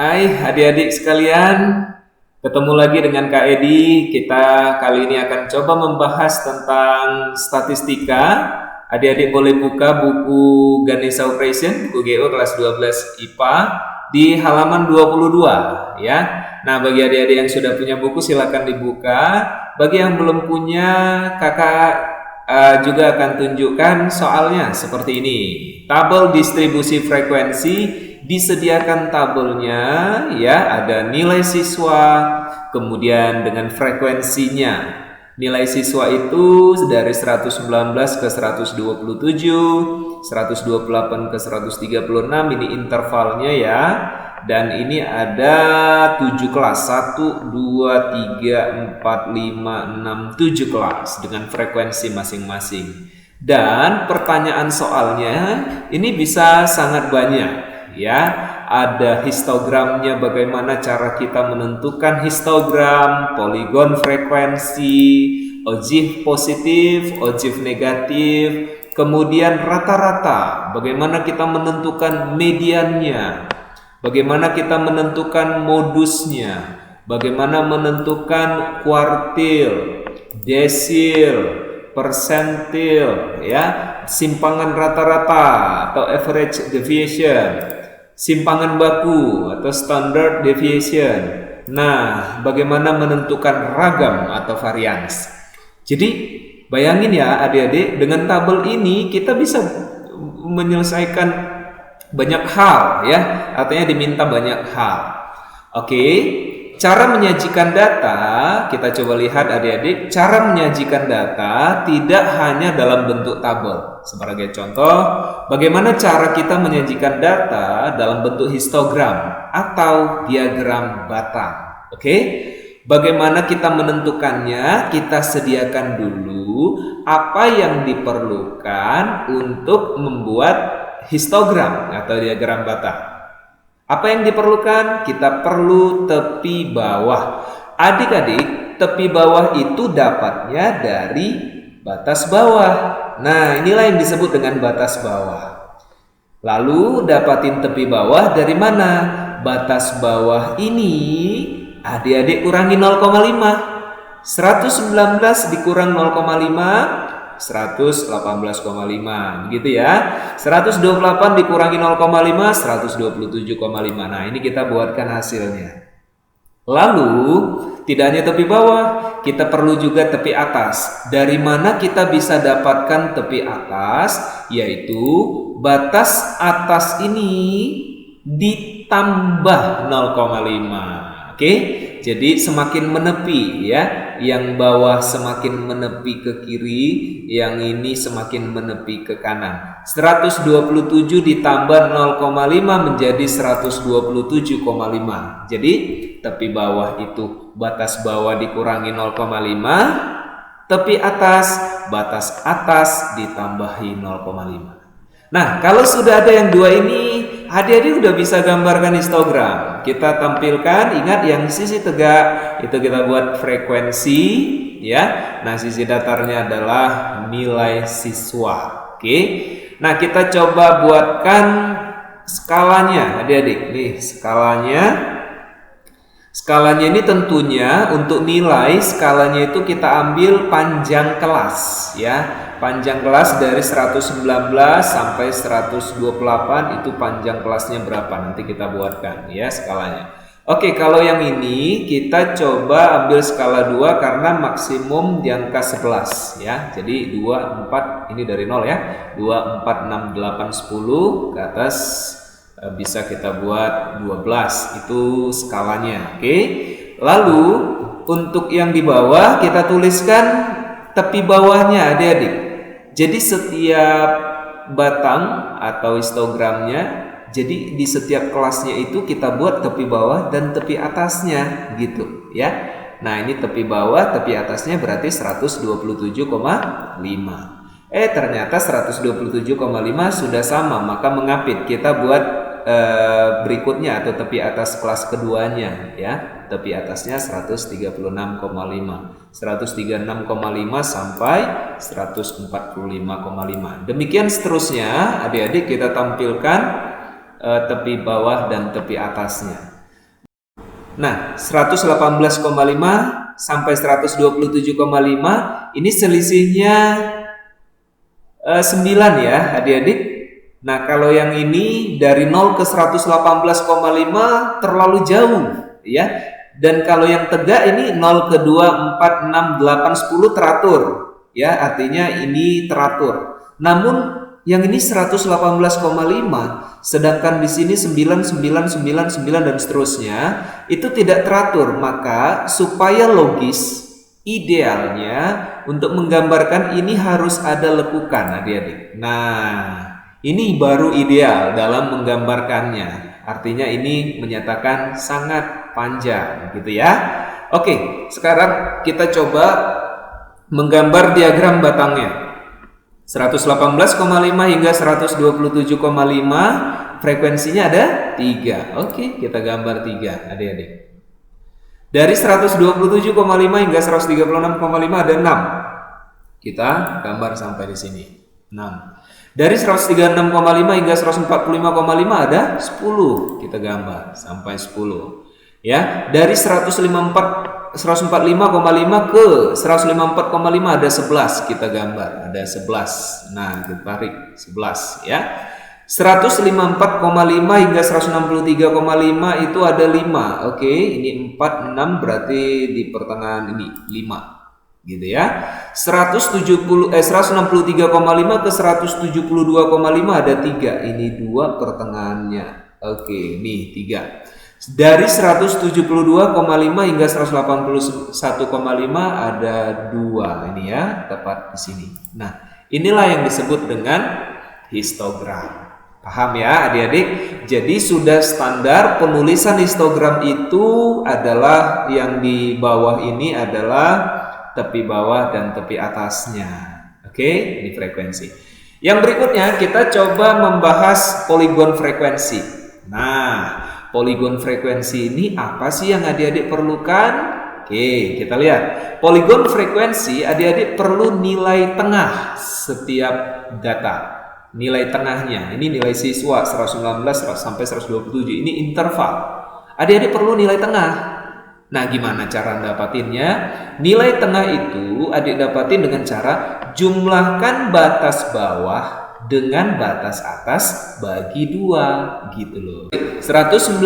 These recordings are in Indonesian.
Hai adik-adik sekalian, ketemu lagi dengan Kak Edi. Kita kali ini akan coba membahas tentang statistika. Adik-adik boleh buka buku Ganesha Operation, buku GO kelas 12 IPA di halaman 22 ya. Nah, bagi adik-adik yang sudah punya buku silakan dibuka. Bagi yang belum punya, kakak juga akan tunjukkan soalnya seperti ini. Tabel distribusi frekuensi. Disediakan tabelnya ya, ada nilai siswa, kemudian dengan frekuensinya. Nilai siswa itu dari 119 ke 127, 128 ke 136, ini intervalnya ya. Dan ini ada 7 kelas, 1, 2, 3, 4, 5, 6, 7 kelas dengan frekuensi masing-masing. Dan pertanyaan soalnya ini bisa sangat banyak. Ya, ada histogramnya, bagaimana cara kita menentukan histogram, poligon frekuensi, ojiv positif, ojiv negatif, kemudian rata-rata, bagaimana kita menentukan mediannya, bagaimana kita menentukan modusnya, bagaimana menentukan kuartil, desil, persentil, ya, simpangan rata-rata atau average deviation, simpangan baku atau standard deviation. Nah, bagaimana menentukan ragam atau varians. Jadi, bayangin ya adik-adik, dengan tabel ini kita bisa menyelesaikan banyak hal ya, artinya diminta banyak hal. Oke, cara menyajikan data, kita coba lihat adik-adik, cara menyajikan data tidak hanya dalam bentuk tabel. Sebagai contoh, bagaimana cara kita menyajikan data dalam bentuk histogram atau diagram batang. Oke? Bagaimana kita menentukannya? Kita sediakan dulu apa yang diperlukan untuk membuat histogram atau diagram batang. Apa yang diperlukan? Kita perlu tepi bawah. Adik-adik, tepi bawah itu dapatnya dari batas bawah. Nah, inilah yang disebut dengan batas bawah. Lalu dapatin tepi bawah dari mana? Batas bawah ini adik-adik kurangi 0,5. 119 dikurang 0,5, 118,5 begitu ya. 128 dikurangi 0,5, 127,5. Nah, ini kita buatkan hasilnya. Lalu, tidak hanya tepi bawah, kita perlu juga tepi atas. Dari mana kita bisa dapatkan tepi atas? Yaitu batas atas ini ditambah 0,5. Oke, jadi semakin menepi ya, yang bawah semakin menepi ke kiri, yang ini semakin menepi ke kanan. 127 ditambah 0,5 menjadi 127,5. Jadi tepi bawah itu batas bawah dikurangi 0,5, tepi atas batas atas ditambahi 0,5. Nah, kalau sudah ada yang dua ini, adik-adik udah bisa gambarkan histogram. Kita tampilkan, ingat yang sisi tegak itu kita buat frekuensi ya. Nah, sisi datarnya adalah nilai siswa. Oke. Nah, kita coba buatkan skalanya, adik-adik. Nih, skalanya. Skalanya ini tentunya untuk nilai skalanya itu kita ambil panjang kelas ya. Panjang kelas dari 119 sampai 128 itu panjang kelasnya berapa? Nanti kita buatkan ya skalanya. Oke, kalau yang ini kita coba ambil skala 2 karena maksimum di angka 11 ya. Jadi 2, 4 ini dari 0 ya. 2, 4, 6, 8, 10 ke atas bisa kita buat 12 itu skalanya. Oke. Lalu untuk yang di bawah kita tuliskan tepi bawahnya adik-adik. Jadi setiap batang atau histogramnya, jadi di setiap kelasnya itu kita buat tepi bawah dan tepi atasnya gitu ya. Nah, ini tepi bawah, tepi atasnya berarti 127,5. Ternyata 127,5 sudah sama, maka mengapit. Kita buat berikutnya atau tepi atas kelas keduanya ya. Tepi atasnya 136,5. 136,5 sampai 145,5. Demikian seterusnya, adik-adik kita tampilkan tepi bawah dan tepi atasnya. Nah, 118,5 sampai 127,5 ini selisihnya 9 ya adik-adik. Nah, kalau yang ini dari 0 ke 118,5 terlalu jauh ya. Dan kalau yang tegak ini 0 ke 2, 4, 6, 8, 10 teratur ya, artinya ini teratur. Namun yang ini 118,5 sedangkan di sini 9, 9, 9, 9 dan seterusnya itu tidak teratur. Maka supaya logis, idealnya untuk menggambarkan ini harus ada lekukan adik-adik. Nah, ini baru ideal dalam menggambarkannya. Artinya ini menyatakan sangat panjang gitu ya. Oke, sekarang kita coba menggambar diagram batangnya. 118,5 hingga 127,5 frekuensinya ada 3. Oke, kita gambar 3 adik-adik. Dari 127,5 hingga 136,5 ada 6. Kita gambar sampai di sini. 6. Dari 136,5 hingga 145,5 ada 10. Kita gambar sampai 10. Ya, dari 145,5 ke 154,5 ada 11. Kita gambar, ada 11. Nah, kita tarik 11 ya. 154,5 hingga 163,5 itu ada 5. Oke, ini 4, 6 berarti di pertengahan ini 5. Gitu ya. 163,5 ke 172,5 ada 3. Ini 2 pertengahannya. Oke, nih 3. Dari 172,5 hingga 181,5 ada 2. Ini ya, tepat di sini. Nah, inilah yang disebut dengan histogram. Paham ya adik-adik? Jadi sudah standar penulisan histogram itu adalah yang di bawah ini adalah tepi bawah dan tepi atasnya. Oke, ini frekuensi. Yang berikutnya kita coba membahas poligon frekuensi. Nah, poligon frekuensi ini apa sih yang adik-adik perlukan? Oke, kita lihat. Poligon frekuensi adik-adik perlu nilai tengah setiap data. Nilai tengahnya, ini nilai siswa 119 sampai 127. Ini interval. Adik-adik perlu nilai tengah. Nah, gimana cara dapatinnya? Nilai tengah itu adik dapatin dengan cara jumlahkan batas bawah dengan batas atas bagi 2 gitu loh. 119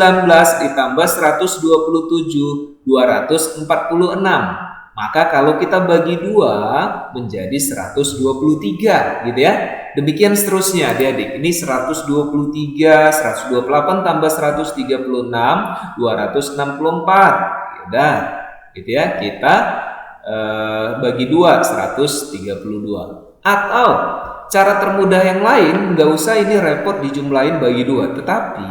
ditambah 127, 246. Maka kalau kita bagi 2 menjadi 123 gitu ya. Demikian seterusnya adik-adik. Ini 123, 128 tambah 136, 264. Udah, gitu ya. Kita bagi 2, 132. Atau cara termudah yang lain, nggak usah ini repot dijumlahin bagi 2. Tetapi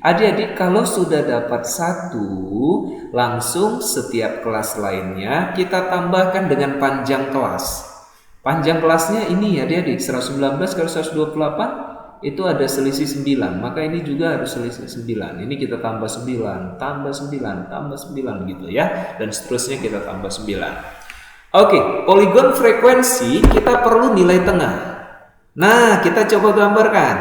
adik-adik kalau sudah dapat 1, langsung setiap kelas lainnya kita tambahkan dengan panjang kelas. Panjang kelasnya ini ya adik-adik, 119 kali 128 itu ada selisih 9, maka ini juga harus selisih 9. Ini kita tambah 9, tambah 9, tambah 9 gitu ya. Dan seterusnya kita tambah 9. Oke, poligon frekuensi kita perlu nilai tengah. Nah, kita coba gambarkan.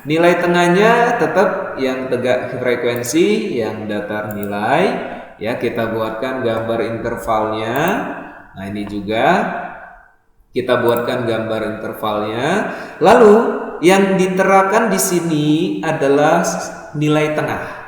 Nilai tengahnya tetap yang tegak frekuensi, yang datar nilai. Ya, kita buatkan gambar intervalnya. Nah, ini juga kita buatkan gambar intervalnya. Lalu yang diterapkan di sini adalah nilai tengah.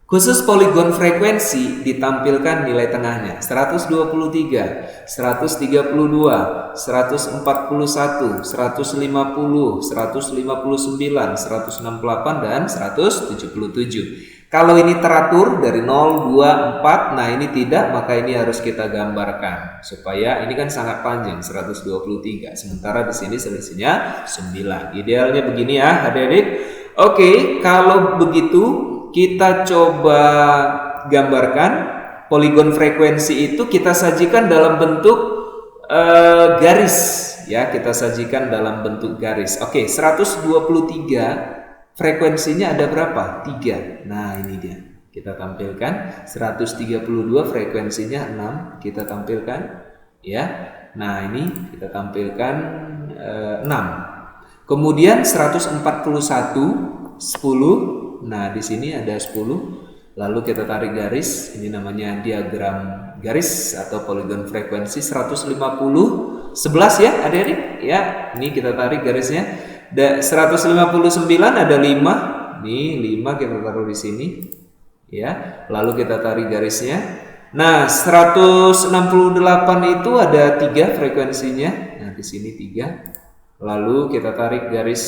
Khusus poligon frekuensi ditampilkan nilai tengahnya 123, 132, 141, 150, 159, 168 dan 177. Kalau ini teratur dari 0, 2, 4, nah ini tidak, maka ini harus kita gambarkan supaya ini kan sangat panjang 123, sementara di sini selisihnya 9. Idealnya begini ya adik-adik. Oke, kalau begitu kita coba gambarkan poligon frekuensi itu kita sajikan dalam bentuk garis ya, kita sajikan dalam bentuk garis. Oke, 123 frekuensinya ada berapa? 3. Nah, ini dia. Kita tampilkan 132 frekuensinya 6, kita tampilkan ya. Nah, ini kita tampilkan 6. Kemudian 141 10. Nah, di sini ada 10. Lalu kita tarik garis, ini namanya diagram garis atau poligon frekuensi 150 11 ya adik-adik ya. Ini kita tarik garisnya. 159 ada 5. Nih 5 kita taruh di sini ya. Lalu kita tarik garisnya. Nah, 168 itu ada 3 frekuensinya. Nah, di sini 3. Lalu kita tarik garis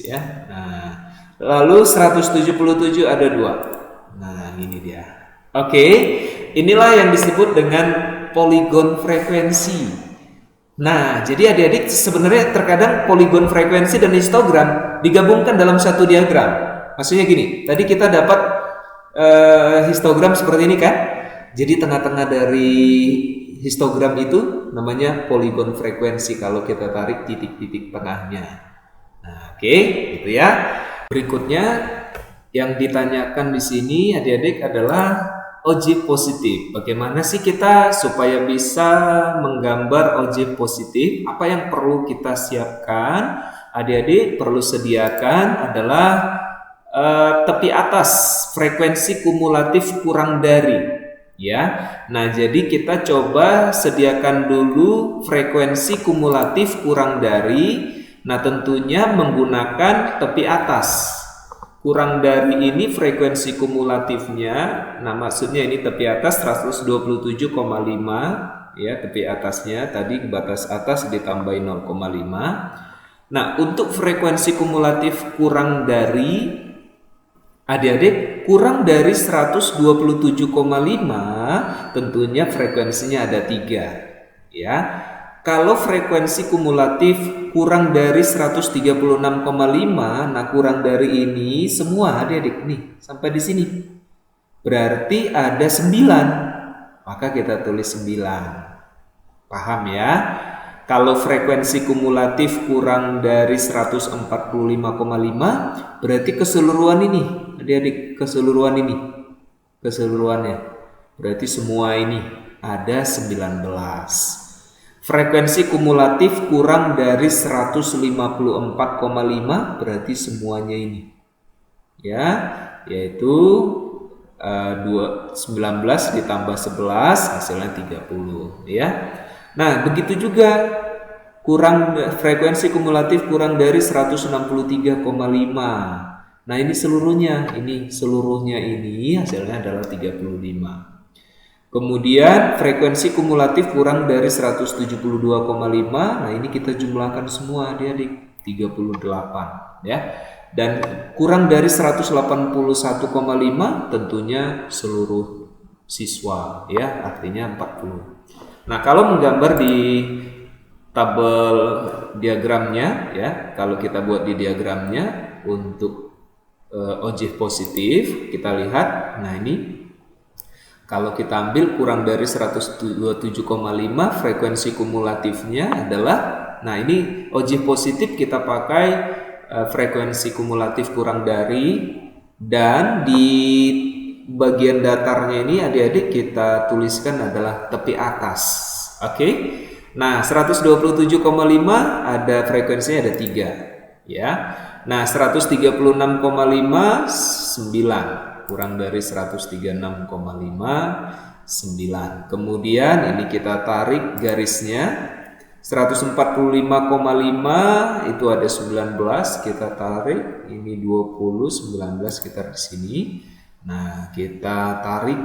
ya. Nah, lalu 177 ada 2. Nah, ini dia. Oke, inilah yang disebut dengan poligon frekuensi. Nah, jadi adik-adik sebenarnya terkadang poligon frekuensi dan histogram digabungkan dalam satu diagram. Maksudnya gini, tadi kita dapat histogram seperti ini kan? Jadi tengah-tengah dari histogram itu namanya poligon frekuensi kalau kita tarik titik-titik tengahnya. Nah, oke, gitu ya. Berikutnya yang ditanyakan di sini adik-adik adalah OJ positif. Bagaimana sih kita supaya bisa menggambar OJ positif? Apa yang perlu kita siapkan? Adik-adik perlu sediakan adalah tepi atas frekuensi kumulatif kurang dari ya. Nah, jadi kita coba sediakan dulu frekuensi kumulatif kurang dari. Nah, tentunya menggunakan tepi atas. Kurang dari ini frekuensi kumulatifnya. Nah, maksudnya ini tepi atas 127,5 ya, tepi atasnya tadi batas atas ditambahin 0,5. Nah, untuk frekuensi kumulatif kurang dari adik-adik kurang dari 127,5 tentunya frekuensinya ada 3 ya. Kalau frekuensi kumulatif kurang dari 136,5, nah kurang dari ini semua adik-adik nih sampai di sini. Berarti ada 9. Maka kita tulis 9. Paham ya? Kalau frekuensi kumulatif kurang dari 145,5, berarti keseluruhan ini, adik-adik, keseluruhannya. Berarti semua ini ada 19. Frekuensi kumulatif kurang dari 154,5 berarti semuanya ini ya, yaitu 19 ditambah 11 hasilnya 30 ya. Nah, begitu juga frekuensi kumulatif kurang dari 163,5. Nah, ini seluruhnya ini hasilnya adalah 35. Kemudian frekuensi kumulatif kurang dari 172,5. Nah, ini kita jumlahkan semua adik-adik 38 ya. Dan kurang dari 181,5 tentunya seluruh siswa ya, artinya 40. Nah, kalau menggambar di tabel diagramnya ya, kalau kita buat di diagramnya untuk OJ positif, kita lihat, nah ini kalau kita ambil kurang dari 127,5 frekuensi kumulatifnya adalah, nah ini OJ positif kita pakai frekuensi kumulatif kurang dari, dan di bagian datarnya ini adik-adik kita tuliskan adalah tepi atas. Oke. Nah, 127,5 ada frekuensinya ada 3 ya. Nah, 136,5 9. Kurang dari 136,5 9. Kemudian ini kita tarik garisnya 145,5 itu ada 19, kita tarik ini 20, 19 kita di sini. Nah, kita tarik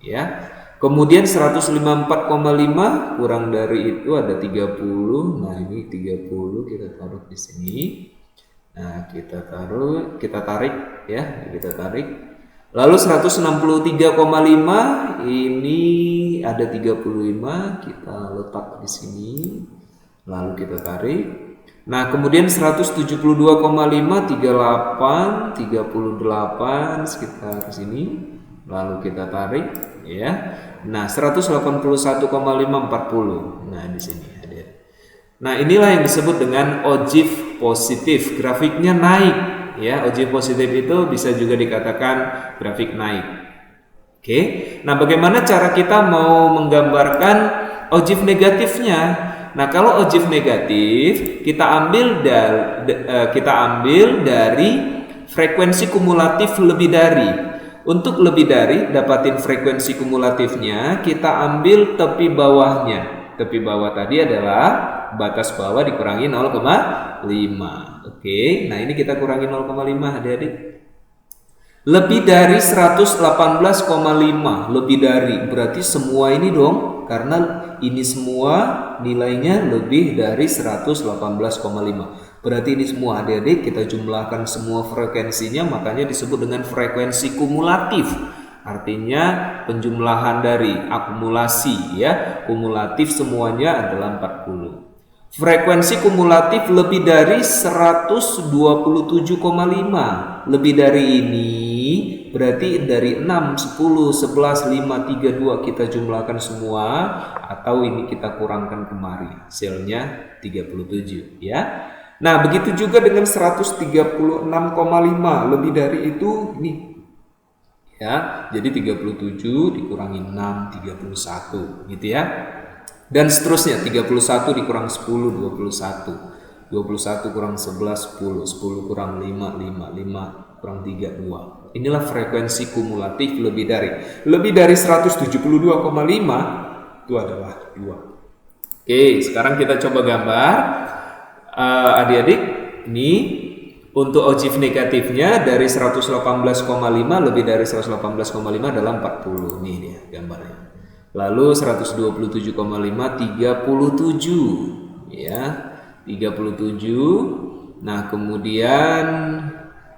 ya. Kemudian 154,5 kurang dari itu ada 30. Nah, ini 30 kita taruh di sini. Nah, kita tarik ya, kita tarik. Lalu 163,5 ini ada 35, kita letak di sini. Lalu kita tarik. Nah, kemudian 172,5 38, 38 sekitar sini. Lalu kita tarik ya. Nah, 181,5 40. Nah, di sini ada. Nah, inilah yang disebut dengan OJIF positif. Grafiknya naik ya. OJIF positif itu bisa juga dikatakan grafik naik. Oke. Nah, bagaimana cara kita mau menggambarkan OJIF negatifnya? Nah, kalau OJIF negatif kita ambil dari frekuensi kumulatif lebih dari. Untuk lebih dari, dapatin frekuensi kumulatifnya, kita ambil tepi bawahnya. Tepi bawah tadi adalah batas bawah dikurangi 0,5. Oke, nah ini kita kurangi 0,5 adik-adik. Lebih dari 118,5, lebih dari, berarti semua ini dong, karena ini semua nilainya lebih dari 118,5. Berarti ini semua adik-adik kita jumlahkan semua frekuensinya, makanya disebut dengan frekuensi kumulatif. Artinya penjumlahan dari akumulasi ya, kumulatif semuanya adalah 40. Frekuensi kumulatif lebih dari 127,5. Lebih dari ini berarti dari 6, 10, 11, 5, 3, 2 kita jumlahkan semua, atau ini kita kurangkan kemari, hasilnya 37 ya. Nah, begitu juga dengan 136,5, lebih dari itu ini ya. Jadi 37 dikurangi 6, 31 gitu ya. Dan seterusnya, 31 dikurang 10, 21. 21 kurang 11, 10. 10 kurang 5, 5. 5 kurang 3, 2. Inilah frekuensi kumulatif lebih dari. Lebih dari 172,5 itu adalah 2. Oke, sekarang kita coba gambar. Adik-adik, ini untuk ojiv negatifnya dari 118,5 lebih dari 118,5 adalah 40. Nih dia gambarnya. Lalu 127,5 37 ya. 37. Nah, kemudian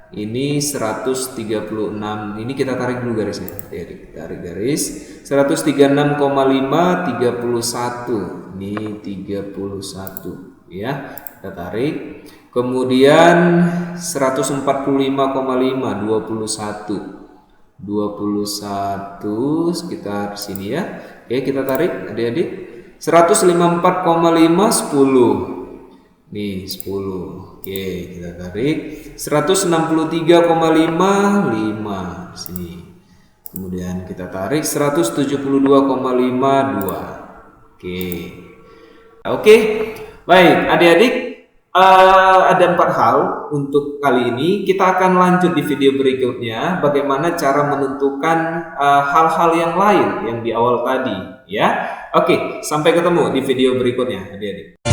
ini 136. Ini kita tarik dulu garisnya. Tarik garis. 136,5 31. Ini 31 ya. Kita tarik. Kemudian 145,5 21. 21 sekitar sini ya. Oke, kita tarik adik-adik. 154,5 10. Nih 10. Oke, kita tarik. 163,5 5 sini. Kemudian kita tarik 172,5 2. Oke. Oke. Baik, adik-adik, ada 4 hal untuk kali ini. Kita akan lanjut di video berikutnya bagaimana cara menentukan hal-hal yang lain yang di awal tadi ya. Oke, sampai ketemu di video berikutnya adik-adik.